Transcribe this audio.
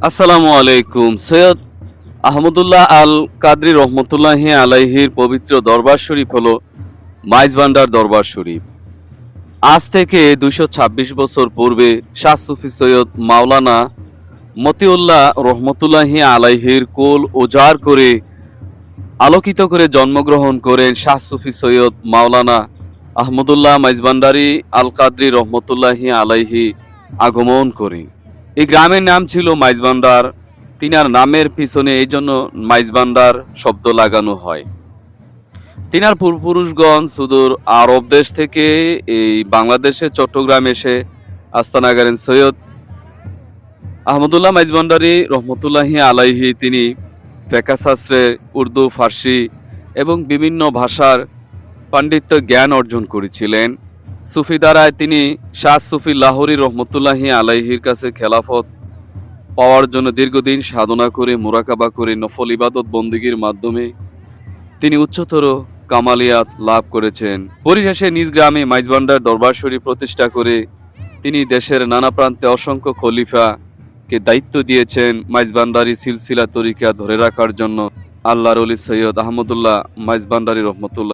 আসসালামু আলাইকুম। সৈয়দ আহমদুল্লাহ আল কাদরি রহমতুল্লাহি আলাইহির পবিত্র দরবার শরীফ হল মাইজভান্ডার দরবার শরীফ। আজ থেকে ২২৬ বছর পূর্বে শাহ সুফি সৈয়দ মাওলানা মতিউল্লাহ রহমতুল্লাহি আলাইহির কোল উজাড় করে আলোকিত করে জন্মগ্রহণ করেন শাহ সুফি সৈয়দ মাওলানা আহমদুল্লাহ মাইজভান্ডারি আল কাদরি রহমতুল্লাহি আলাইহি আগমন করেন। এই গ্রামের নাম ছিল মাইজভান্ডার। তিনার নামের পিছনে এই জন্য মাইজভান্ডার শব্দ লাগানো হয়। তিনার পূর্বপুরুষগণ সুদূর আরব দেশ থেকে এই বাংলাদেশের চট্টগ্রামে এসে আস্তানা গেলেন। সৈয়দ আহমদুল্লাহ মাইজভান্ডারি রহমতুল্লাহি আলাইহি তিনি ফিকহ শাস্ত্রে উর্দু, ফার্সি এবং বিভিন্ন ভাষার পাণ্ডিত্য জ্ঞান অর্জন করেছিলেন। সুফি দ্বারায় তিনি শাহ সুফি লাহোরী রহমতুল্লাহি আলাইহির কাছে খেলাফত পাওয়ার জন্য দীর্ঘদিন সাধনা করে মুরাকাবা করে নফল ইবাদত বন্দিগির মাধ্যমে তিনি উচ্চতর কামালিয়াত লাভ করেছেন। পরিশেষে নিজ গ্রামে মাইজভান্ডার দরবার শরীফ প্রতিষ্ঠা করে তিনি দেশের নানা প্রান্তে অসংখ্য খলিফাকে দায়িত্ব দিয়েছেন মাইজভান্ডারি সিলসিলা তরিকা ধরে রাখার জন্য। আল্লাহর ওলি সৈয়দ আহমদুল্লাহ মাইজভান্ডারি রহমতুল্লাহ